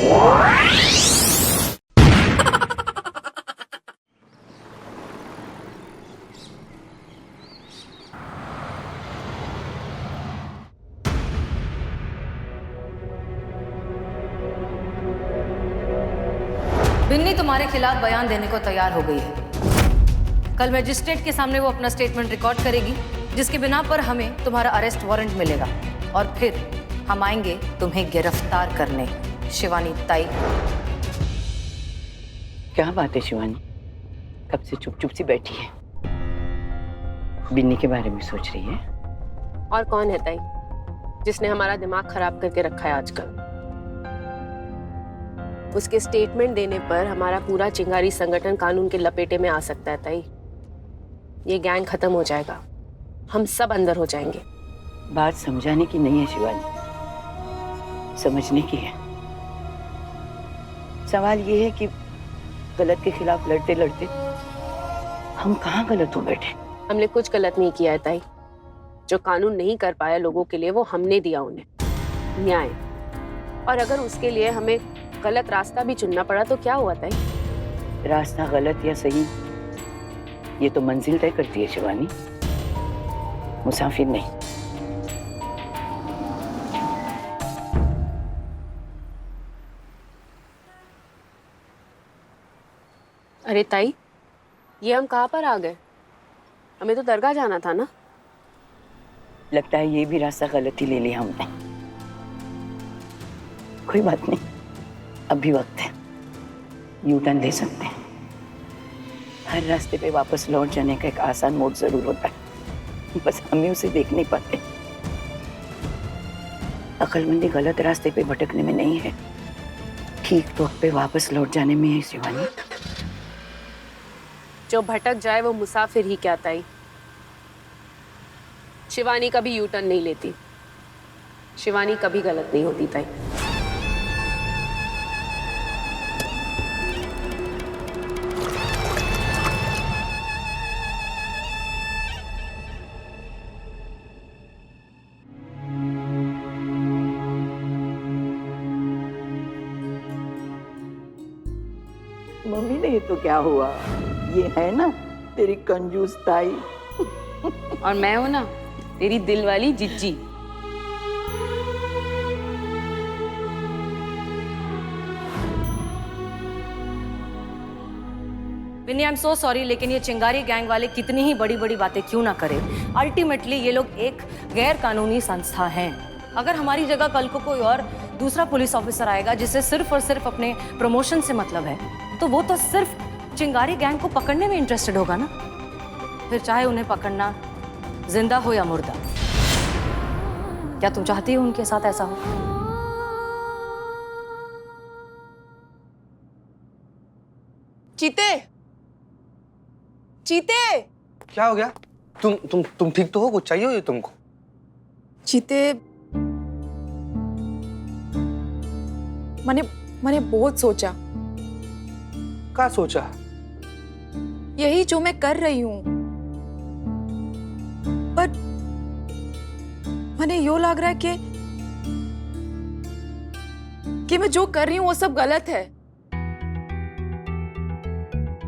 बिन्नी तुम्हारे खिलाफ बयान देने को तैयार हो गई है। कल मजिस्ट्रेट के सामने वो अपना स्टेटमेंट रिकॉर्ड करेगी, जिसके बिना पर हमें तुम्हारा अरेस्ट वारंट मिलेगा और फिर हम आएंगे तुम्हें गिरफ्तार करने। शिवानी ताई। क्या बात है शिवानी, कब से चुप चुप सी बैठी है? बिन्नी के बारे में सोच रही है? और कौन है ताई जिसने हमारा दिमाग खराब करके रखा है आजकल? उसके स्टेटमेंट देने पर हमारा पूरा चिंगारी संगठन कानून के लपेटे में आ सकता है ताई। ये गैंग खत्म हो जाएगा, हम सब अंदर हो जाएंगे। बात समझाने की नहीं है शिवानी, समझने की है। सवाल ये है कि गलत के खिलाफ लड़ते लड़ते हम कहाँ गलत हो बैठे। हमने कुछ गलत नहीं किया है ताई। जो कानून नहीं कर पाया लोगों के लिए, वो हमने दिया उन्हें न्याय। और अगर उसके लिए हमें गलत रास्ता भी चुनना पड़ा तो क्या हुआ ताई? रास्ता गलत या सही ये तो मंजिल तय करती है शिवानी, मुसाफिर नहीं। अरे ताई, ये हम कहाँ पर आ गए? हमें तो दरगाह जाना था ना। लगता है ये भी रास्ता गलत ही ले लिया हमने। कोई बात नहीं, अब भी वक्त है, यू टर्न ले सकते हैं। हर रास्ते पे वापस लौट जाने का एक आसान मोड़ जरूर होता है, बस हम ही उसे देख नहीं पाते। अक्लमंदी गलत रास्ते पे भटकने में नहीं है, ठीक वक्त पे वापस लौट जाने में है शिवानी। जो भटक जाए वो मुसाफिर ही क्या ताई। शिवानी कभी यू टर्न नहीं लेती, शिवानी कभी गलत नहीं होती ताई। मम्मी ने ये तो क्या हुआ, ये है ना तेरी कंजूस ताई। और मैं हूं ना तेरी दिल वाली जिज्जी। Binni, I am so sorry, लेकिन ये चिंगारी गैंग वाले कितनी ही बड़ी बड़ी बातें क्यों ना करें, अल्टीमेटली ये लोग एक गैर कानूनी संस्था हैं। अगर हमारी जगह कल को कोई और दूसरा पुलिस ऑफिसर आएगा जिसे सिर्फ और सिर्फ अपने प्रमोशन से मतलब है, तो वो तो सिर्फ चिंगारी गैंग को पकड़ने में इंटरेस्टेड होगा ना। फिर चाहे उन्हें पकड़ना जिंदा हो या मुर्दा। क्या तुम चाहती हो उनके साथ ऐसा हो? चीते, चीते, क्या हो गया? तुम ठीक तो हो? कुछ चाहिए हो ये तुमको? चीते, मैंने बहुत सोचा। क्या सोचा? यही जो मैं कर रही हूं, पर मैंने यो लग रहा है कि मैं जो कर रही हूं वो सब गलत है।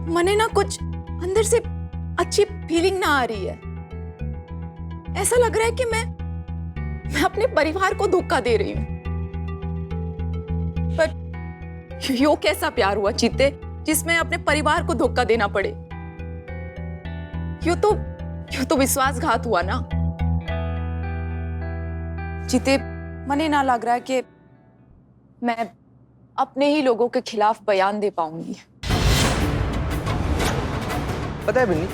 मैंने ना कुछ अंदर से अच्छी फीलिंग ना आ रही है। ऐसा लग रहा है कि मैं अपने परिवार को धोखा दे रही हूं। पर यो कैसा प्यार हुआ चीते, जिसमें अपने परिवार को धोखा देना पड़े? यो तो विश्वासघात हुआ ना। चीते, मने ना लग रहा है कि मैं अपने ही लोगों के खिलाफ बयान दे पाऊंगी। पता है बिन्नी,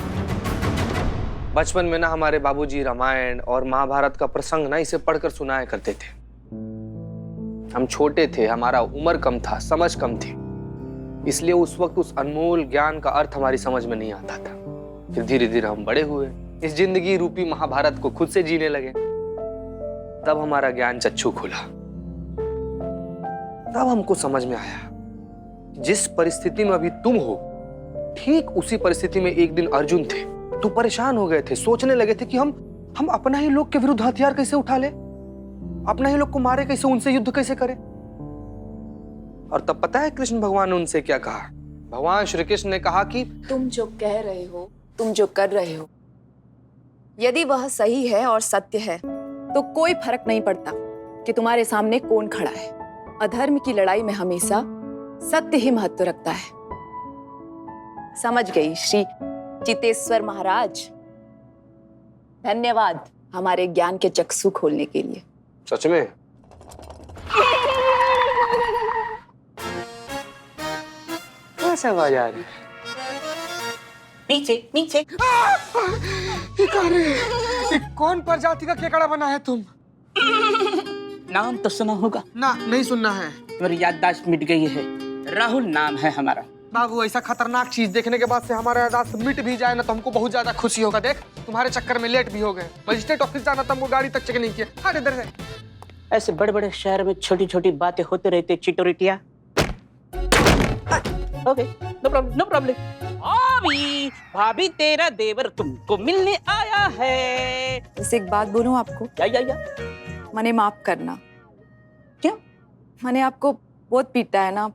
बचपन में ना हमारे बाबूजी रामायण और महाभारत का प्रसंग ना इसे पढ़कर सुनाया करते थे। हम छोटे थे, हमारा उम्र कम था, समझ कम थी, इसलिए उस वक्त उस अनमोल ज्ञान का अर्थ हमारी समझ में नहीं आता था। फिर धीरे धीरे हम बड़े हुए, इस जिंदगी रूपी महाभारत को खुद से जीने लगे। तब हमारा ज्ञान चक्षु खुला। तब हमको समझ में आया, जिस परिस्थिति में अभी तुम हो, ठीक उसी परिस्थिति में एक दिन अर्जुन थे। तो परेशान हो गए थे, सोचने लगे थे कि हम अपना ही लोग के विरुद्ध हथियार कैसे उठा ले, अपना ही लोग को मारे कैसे, उनसे युद्ध कैसे करें। और तब पता है कृष्ण भगवान ने उनसे क्या कहा? भगवान श्री कृष्ण ने कहा कि तुम जो कह रहे हो, तुम जो कर रहे हो, यदि वह सही है और सत्य है तो कोई फर्क नहीं पड़ता कि तुम्हारे सामने कौन खड़ा है। अधर्म की लड़ाई में हमेशा सत्य ही महत्व रखता है। समझ गई श्री चितेश्वर महाराज। धन्यवाद हमारे ज्ञान के चक्षु खोलने के लिए। सच में कैसा आवाज आ रही है? नीचे नीचे। कौन प्रजाति का केकड़ा बना है तुम? नाम तो सुना होगा। ना, नहीं सुनना है। मेरी याददाश्त मिट गई है। राहुल नाम है हमारा। बाबू, ऐसा खतरनाक चीज देखने के बाद से हमारा याददाश्त मिट भी जाए ना तो हमको बहुत ज्यादा खुशी होगा। देख, तुम्हारे चक्कर में लेट भी हो गए। मजिस्ट्रेट ऑफिस जाना था, वो गाड़ी तक चेक नहीं किया। हट इधर से। ऐसे बड़े बड़े शहर में छोटी छोटी बातें होते रहते चिटोरिटिया। Okay, no problem no problem. भाभी भाभी तेरा देवर तुमको मिलने आया है। बस एक बात बोलूं आपको, या मने माफ करना। क्यों? मैंने आपको बहुत पीटा है ना,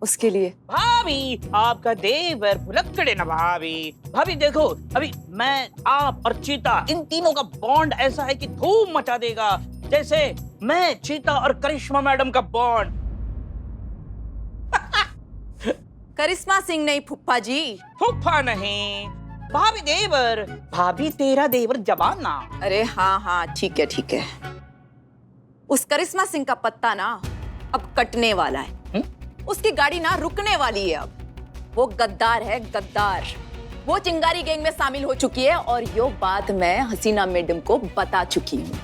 उसके लिए। भाभी आपका देवर भुलक्कड़ है ना भाभी। भाभी देखो, अभी मैं, आप और चीता, इन तीनों का बॉन्ड ऐसा है कि धूम मचा देगा। जैसे मैं, चीता और करिश्मा मैडम का बॉन्ड। करिश्मा सिंह नहीं फुप्पा जी। फूफा नहीं, भाभी देवर। भाभी तेरा देवर जवान ना। अरे हाँ हाँ, ठीक है ठीक है। उस करिश्मा सिंह का पत्ता ना अब कटने वाला है। उसकी गाड़ी ना रुकने वाली है अब। वो गद्दार है, गद्दार। वो चिंगारी गैंग में शामिल हो चुकी है और यो बात मैं हसीना मैडम को बता चुकी हूँ।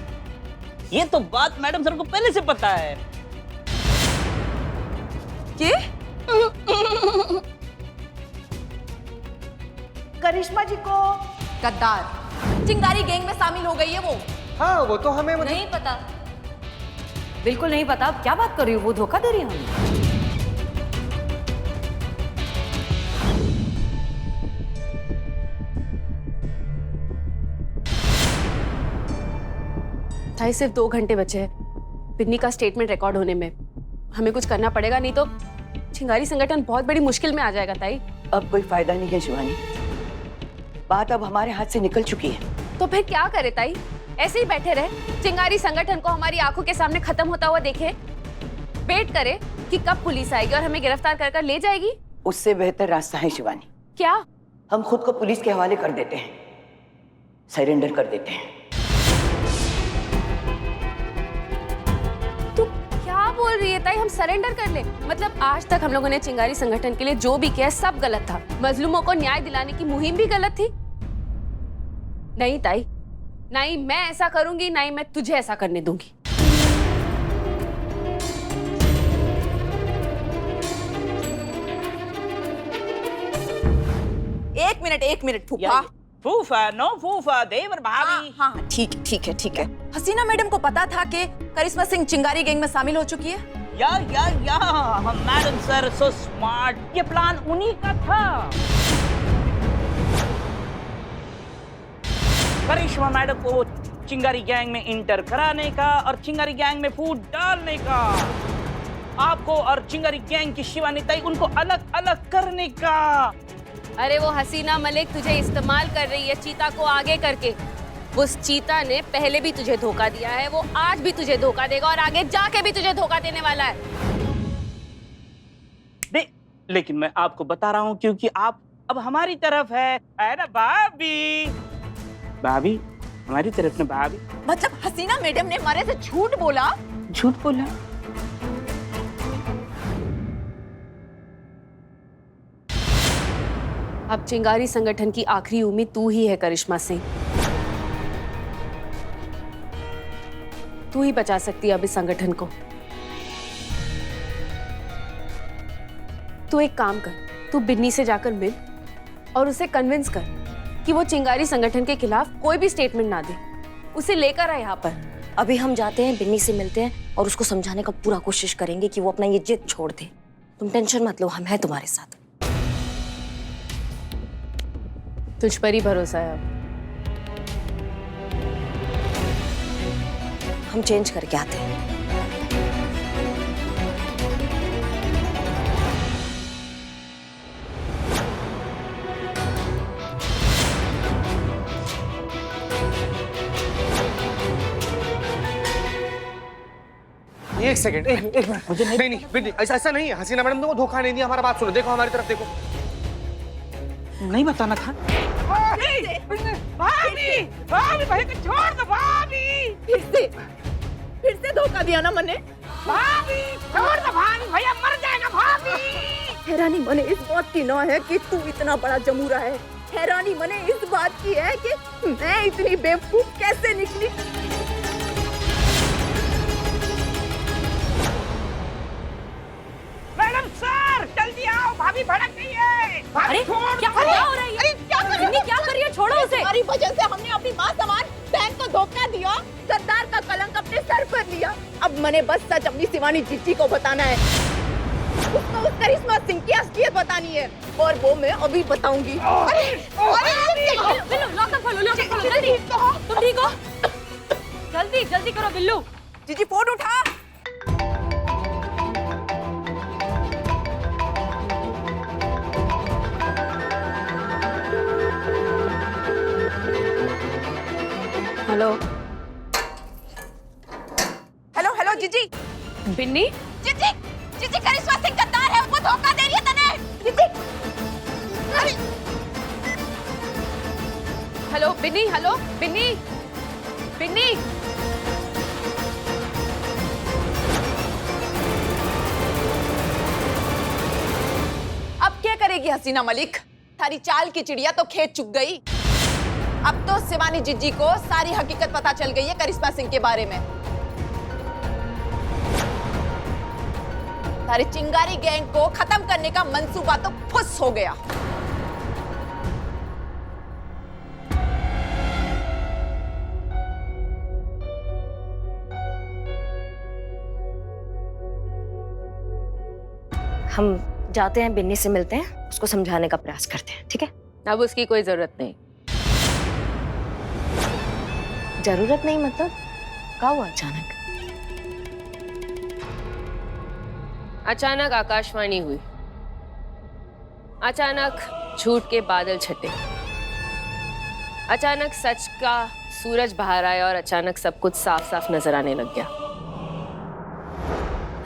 ये तो बात मैडम सर को पहले से पता है। क्या? करिश्मा जी को गद्दार चिंगारी गैंग में शामिल हो गई है वो। हाँ, वो तो हमें नहीं पता, बिल्कुल नहीं पता। आप क्या बात कर रही हो? वो धोखा दे रही है हमें। ताई सिर्फ 2 घंटे बचे हैं बिन्नी का स्टेटमेंट रिकॉर्ड होने में। हमें कुछ करना पड़ेगा, नहीं तो चिंगारी संगठन बहुत बड़ी मुश्किल में आ जाएगा। ताई अब कोई फायदा नहीं है शिवानी, बात अब हमारे हाथ से निकल चुकी है। तो फिर क्या करे ताई? ऐसे ही बैठे रहे, चिंगारी संगठन को हमारी आंखों के सामने खत्म होता हुआ देखे, वेट करे कि कब पुलिस आएगी और हमें गिरफ्तार कर ले जाएगी? उससे बेहतर रास्ता है शिवानी। क्या? हम खुद को पुलिस के हवाले कर देते हैं, सरेंडर कर देते हैं। तू क्या बोल रही है ताई? हम सरेंडर कर ले? मतलब आज तक हम लोगों ने चिंगारी संगठन के लिए जो भी किया सब गलत था। मजलूमों को न्याय दिलाने की मुहिम भी गलत थी। नहीं ताई, नहीं मैं ऐसा करूंगी, नहीं मैं तुझे ऐसा करने दूंगी। एक मिनट फूफा। फूफा नो फूफा, देवर भाभी। हाँ ठीक है। हसीना मैडम को पता था कि करिश्मा सिंह चिंगारी गैंग में शामिल हो चुकी है। या हम मैडम सर सो स्मार्ट। ये प्लान उन्हीं का था। करिश्मा मैडम को चिंगारी गैंग में इंटर कराने का और चिंगारी गैंग में फूट डालने का। आपको और चिंगारी गैंग की शिवानी ताई उनको अलग अलग करने का। अरे वो हसीना मलिक तुझे इस्तेमाल कर रही है चीता को आगे करके। उस चीता ने पहले भी तुझे धोखा दिया है, वो आज भी तुझे धोखा देगा और आगे जाके भी तुझे धोखा देने वाला है। लेकिन मैं आपको बता रहा हूँ क्योंकि आप अब हमारी तरफ है ना भाभी। भाभी हमारी तरफ ना भाभी। मतलब हसीना मैडम ने हमारे से झूठ बोला? झूठ बोला? अब चिंगारी संगठन की आखिरी उम्मीद तू ही है करिश्मा सिंह। तू ही बचा सकती है अब इस संगठन को। तू एक काम कर, तू बिन्नी से जाकर मिल और उसे कन्विंस कर कि वो चिंगारी संगठन के खिलाफ कोई भी स्टेटमेंट ना दे। उसे लेकर आए यहाँ पर। अभी हम जाते हैं, बिन्नी से मिलते हैं और उसको समझाने का पूरा कोशिश करेंगे कि वो अपना ये जिद छोड़ दे। तुम टेंशन मत लो, हम हैं तुम्हारे साथ। तुझ पर ही भरोसा है अब। हम चेंज करके आते हैं। एक सेकंड, एक मिनट, मुझे नहीं नहीं बिन्नी, ऐसा नहीं है। हसीना मैडम तुमको धोखा नहीं दिया, हमारा बात सुनो, देखो हमारी तरफ देखो। नहीं बताना था। भाभी, भाभी, भाई को छोड़ दो भाभी। फिर से धोखा दिया ना मैंने। भाभी, छोड़ दो भाभी, भैया मर जाएगा भाभी। हैरानी मने इस बात की न है कि तू इतना बड़ा जमूरा है, हैरानी मने इस बात की है कि मैं इतनी बेवकूफ कैसे निकली। मैडम सर, जल्दी आओ, भाभी भड़क गई है। अरे क्या हो रहा है? बिन्नी क्या कर रही है? छोड़ो उसे। तुम्हारी वजह से हमने अपनी माँ समान बहन को धोखा दिया, गद्दार का कलंक अपने सर पर लिया। अब मैंने बस सच अपनी शिवानी जीजी को बताना है, उसको उस करिश्मा सिंह की असलियत बतानी है, और वो मैं अभी बताऊंगी। बिल्लू लॉकअप खोलो, जल्दी। तुम ठीक हो? जल्दी जल्दी करो बिल्लू। जीजी फोन उठा। हेलो हेलो हेलो जीजी। बिन्नी, जीजी जीजी करिश्मा सिंह गद्दार है, वो धोखा दे रही है तने। जीजी अरे हेलो बिन्नी, हेलो बिन्नी, बिन्नी। अब क्या करेगी हसीना मलिक? थारी चाल की चिड़िया तो खेत चुग गई। अब तो शिवानी जीजी को सारी हकीकत पता चल गई है करिश्मा सिंह के बारे में। थारी चिंगारी गैंग को खत्म करने का मंसूबा तो फुस हो गया। हम जाते हैं, बिन्नी से मिलते हैं, उसको समझाने का प्रयास करते हैं, ठीक है? अब उसकी कोई जरूरत नहीं। जरूरत नहीं मतलब क्या हुआ अचानक? अचानक आकाशवाणी हुई, अचानक झूठ के बादल छटे, अचानक सच का सूरज बाहर आया और अचानक सब कुछ साफ साफ नजर आने लग गया।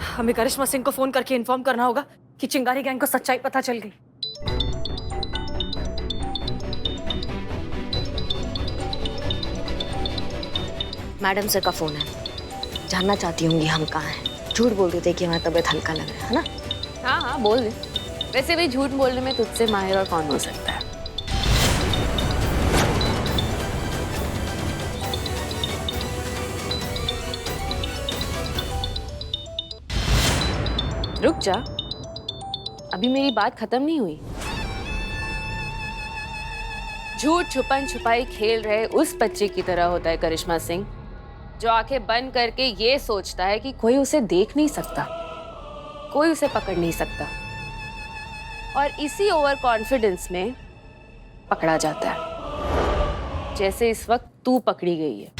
हमें करिश्मा सिंह को फोन करके इन्फॉर्म करना होगा कि चिंगारी गैंग को सच्चाई पता चल गई। मैडम सर का फोन है, जानना चाहती होंगी हम कहाँ हैं। झूठ बोल देते कि हमारी तबीयत हल्का लग रहा है ना? हाँ हाँ बोल दे। वैसे भी झूठ बोलने में तुझसे माहिर और कौन हो सकता है। रुक जा, अभी मेरी बात खत्म नहीं हुई। झूठ छुपन छुपाई खेल रहे उस बच्चे की तरह होता है करिश्मा सिंह, जो आंखें बंद करके ये सोचता है कि कोई उसे देख नहीं सकता, कोई उसे पकड़ नहीं सकता, और इसी ओवर कॉन्फिडेंस में पकड़ा जाता है, जैसे इस वक्त तू पकड़ी गई है।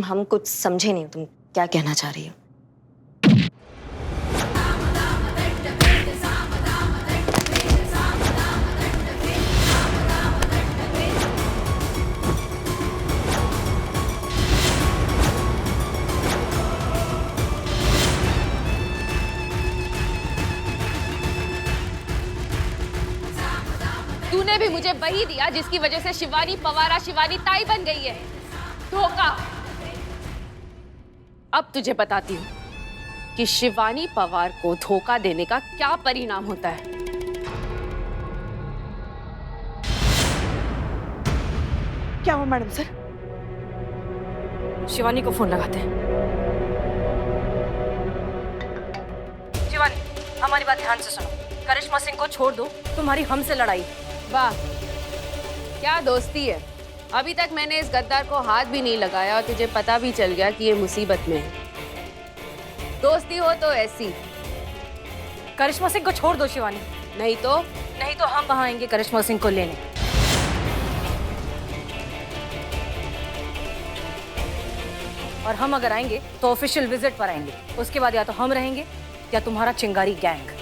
हम कुछ समझे नहीं, तुम क्या कहना चाह रही हो? तूने भी मुझे वही दिया जिसकी वजह से शिवानी पवारा शिवानी ताई बन गई है, धोखा। अब तुझे बताती हूँ कि शिवानी पवार को धोखा देने का क्या परिणाम होता है। क्या हुआ मैडम सर? शिवानी को फोन लगाते हैं। शिवानी, हमारी बात ध्यान से सुनो। करिश्मा सिंह को छोड़ दो, तुम्हारी हमसे लड़ाई। वाह, क्या दोस्ती है। अभी तक मैंने इस गद्दार को हाथ भी नहीं लगाया और तुझे पता भी चल गया कि ये मुसीबत में है। दोस्ती हो तो ऐसी। करिश्मा सिंह को छोड़ दो शिवानी, नहीं तो हम वहां आएंगे करिश्मा सिंह को लेने। और हम अगर आएंगे तो ऑफिशियल विजिट पर आएंगे, उसके बाद या तो हम रहेंगे या तुम्हारा चिंगारी गैंग।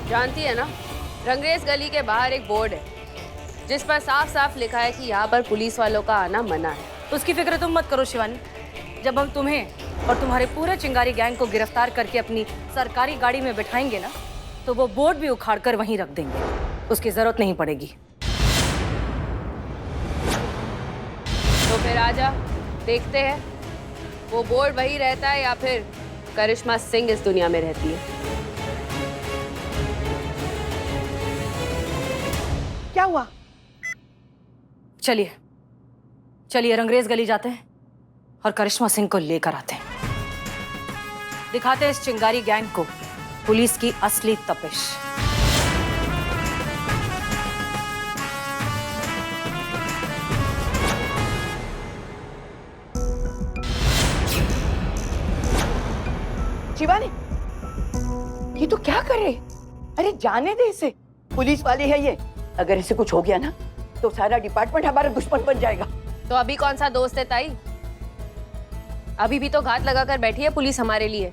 जानती है ना, रंगरेज गली के बाहर एक बोर्ड है, जिस पर साफ साफ लिखा है कि यहाँ पर पुलिस वालों का आना मना है। उसकी फिक्र तुम मत करो शिवानी। जब हम तुम्हें और तुम्हारे पूरे चिंगारी गैंग को गिरफ्तार करके अपनी सरकारी गाड़ी में बिठाएंगे ना, तो वो बोर्ड भी उखाड़ कर वहीं रख देंगे, उसकी जरूरत नहीं पड़ेगी। तो फिर आजा, देखते हैं वो बोर्ड वही रहता है या फिर करिश्मा सिंह इस दुनिया में रहती है। क्या हुआ? चलिए चलिए रंगरेज गली जाते हैं और करिश्मा सिंह को लेकर आते हैं। दिखाते हैं इस चिंगारी गैंग को पुलिस की असली तपिश। शिवानी, ये तो क्या कर रहे? अरे जाने दे इसे, पुलिस वाले है ये। अगर इसे कुछ हो गया ना तो सारा डिपार्टमेंट हमारा दुश्मन बन जाएगा। तो अभी कौन सा दोस्त है ताई? अभी भी तो घात लगाकर बैठी है पुलिस हमारे लिए।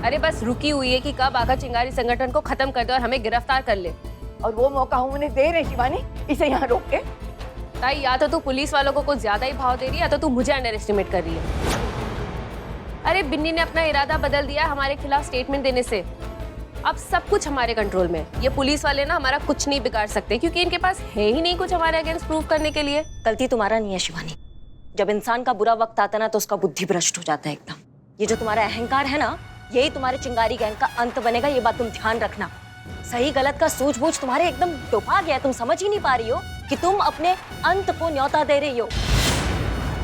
अरे बस रुकी हुई है कि कब आकर चिंगारी संगठन को खत्म कर दे और हमें गिरफ्तार कर ले। और वो मौका हम उन्हें दे रहे शिवानी, इसे यहाँ रोक के। ताई या तो तू पुलिस वालों को कुछ ज्यादा ही भाव दे रही है या तो तू मुझे अंडर एस्टिमेट कर रही है। अरे बिन्नी ने अपना इरादा बदल दिया हमारे खिलाफ स्टेटमेंट देने से। अब सब कुछ हमारे कंट्रोल में। ये पुलिस वाले ना हमारा कुछ नहीं बिगाड़ सकते क्योंकि इनके पास है ही नहीं कुछ हमारे अगेंस्ट प्रूव करने के लिए। गलती तुम्हारा नहीं है शिवानी। जब इंसान का बुरा वक्त आता ना तो उसका बुद्धि भ्रष्ट हो जाता है एकदम। ये जो तुम्हारा अहंकार है ना, यही तुम्हारे चिंगारी गैंग का अंत बनेगा, ये बात तुम ध्यान रखना। सही गलत का सूझबूझ तुम्हारे एकदम डुबा गया है। तुम समझ ही नहीं पा रही हो कि तुम अपने अंत को न्योता दे रही हो।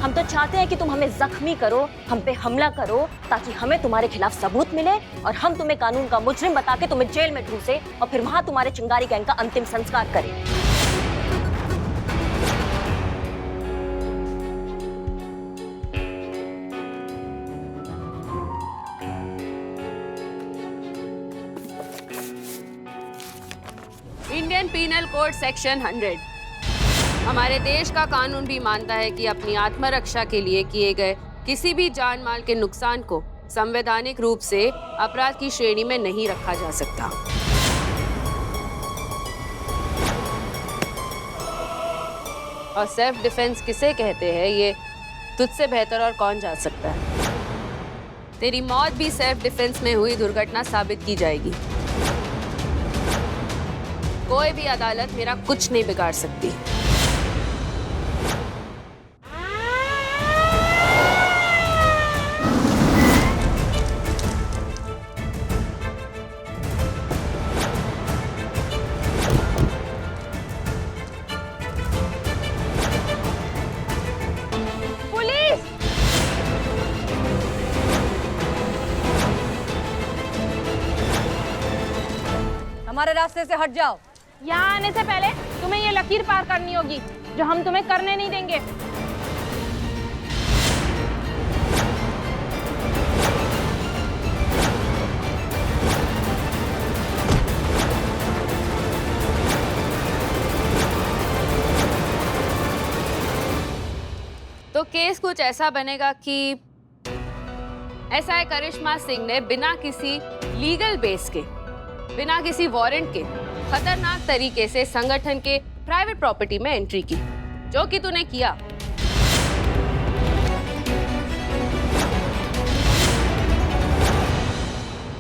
हम तो चाहते हैं कि तुम हमें जख्मी करो, हम पे हमला करो, ताकि हमें तुम्हारे खिलाफ सबूत मिले और हम तुम्हें कानून का मुजरिम बता के तुम्हें जेल में ठूसे और फिर वहां तुम्हारे चिंगारी गैंग का अंतिम संस्कार करें। इंडियन पीनल कोड सेक्शन 100 हमारे देश का कानून भी मानता है कि अपनी आत्मरक्षा के लिए किए गए किसी भी जान माल के नुकसान को संवैधानिक रूप से अपराध की श्रेणी में नहीं रखा जा सकता। और सेल्फ डिफेंस किसे कहते हैं ये तुझसे बेहतर और कौन जान सकता है। तेरी मौत भी सेल्फ डिफेंस में हुई दुर्घटना साबित की जाएगी। कोई भी अदालत मेरा कुछ नहीं बिगाड़ सकती। हमारे रास्ते से हट जाओ। यहाँ आने से पहले तुम्हें ये लकीर पार करनी होगी जो हम तुम्हें करने नहीं देंगे। तो केस कुछ ऐसा बनेगा कि एसआई करिश्मा सिंह ने बिना किसी लीगल बेस के, बिना किसी वारंट के खतरनाक तरीके से संगठन के प्राइवेट प्रॉपर्टी में एंट्री की, जो कि तूने किया।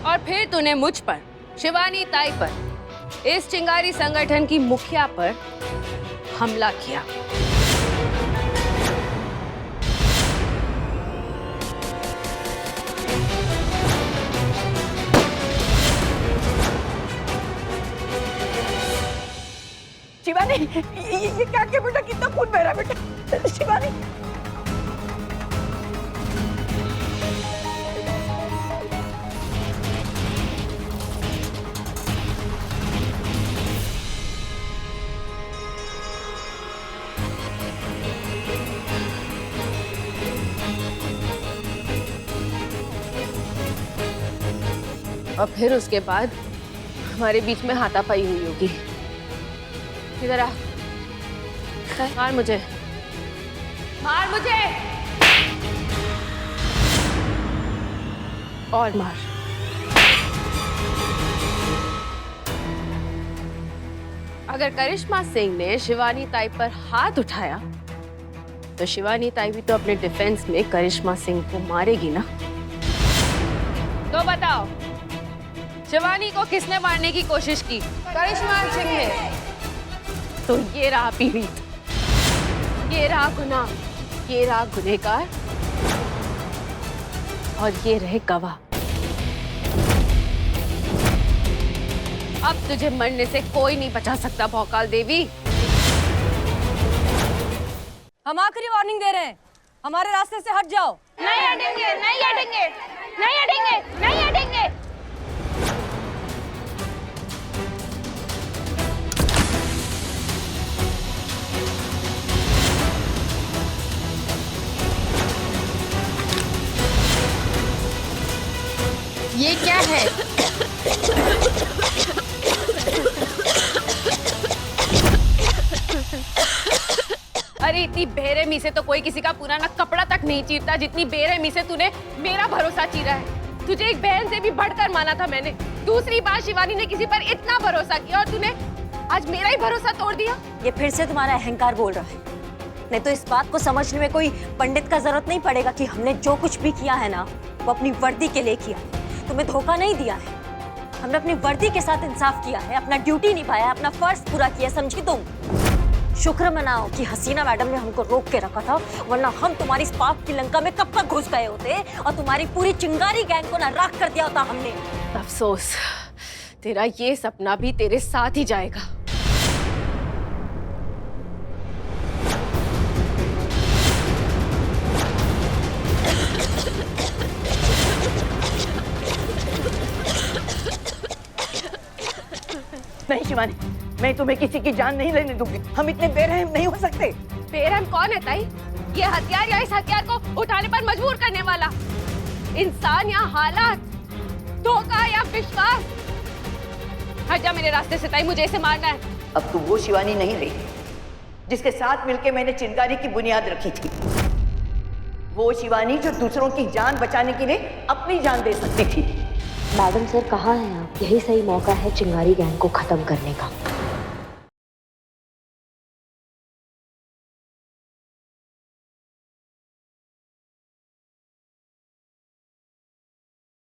और फिर तूने मुझ पर, शिवानी ताई पर, इस चिंगारी संगठन की मुखिया पर हमला किया। शिवानी, ये क्या किया बेटा? कितना खून बह रहा है बेटा? शिवानी, और फिर उसके बाद हमारे बीच में हाथापाई हुई होगी। इधर आ, मार मुझे, मार मुझे, और मार। अगर करिश्मा सिंह ने शिवानी ताई पर हाथ उठाया तो शिवानी ताई भी तो अपने डिफेंस में करिश्मा सिंह को मारेगी ना। तो बताओ, शिवानी को किसने मारने की कोशिश की? करिश्मा सिंह ने। तो ये रहा पीड़ित, ये रहा गुनाह, ये रहा गुनहगार और ये रहे गवाह। अब तुझे मरने से कोई नहीं बचा सकता भौकाल देवी। हम आखिरी वार्निंग दे रहे हैं, हमारे रास्ते से हट जाओ। नहीं हटेंगे, नहीं हटेंगे, नहीं हटेंगे, नहीं हटेंगे। ये क्या है? अरे इतनी बेरहमी से तो कोई किसी का पुराना कपड़ा तक नहीं चीरता जितनी बेरहमी से तूने मेरा भरोसा चीरा है। तुझे एक बहन से भी बढ़कर माना था मैंने। दूसरी बार शिवानी ने किसी पर इतना भरोसा किया और तूने आज मेरा ही भरोसा तोड़ दिया। ये फिर से तुम्हारा अहंकार बोल रहा है। नहीं तो इस बात को समझने में कोई पंडित का जरूरत नहीं पड़ेगा कि हमने जो कुछ भी किया है ना वो अपनी वर्दी के लिए किया है। तुम्हें धोखा नहीं दिया है, हमने अपनी वर्दी के साथ इंसाफ किया है, अपना ड्यूटी निभाया, अपना फर्ज पूरा किया, समझी तुम? शुक्र मनाओ कि हसीना मैडम ने हमको रोक के रखा था, वरना हम तुम्हारी इस पाप की लंका में कब तक घुस गए होते और तुम्हारी पूरी चिंगारी गैंग को ना राख कर दिया होता हमने। अफसोस, तेरा ये सपना भी तेरे साथ ही जाएगा। नहीं शिवानी, मैं तुम्हें किसी की जान नहीं लेने दूंगी। हम इतने बेरहम नहीं हो सकते। बेरहम कौन है ताई? ये हथियार या इस हथियार को उठाने पर मजबूर करने वाला? इंसान या हालात, धोखा या विश्वास? हट जा मेरे रास्ते से ताई, मुझे इसे मारना है। अब तू वो शिवानी नहीं रही जिसके साथ मिलके मैंने चिंगारी की बुनियाद रखी थी। वो शिवानी जो दूसरों की जान बचाने के लिए अपनी जान दे सकती थी। मैडम सर कहाँ हैं आप? यही सही मौका है चिंगारी गैंग को खत्म करने का।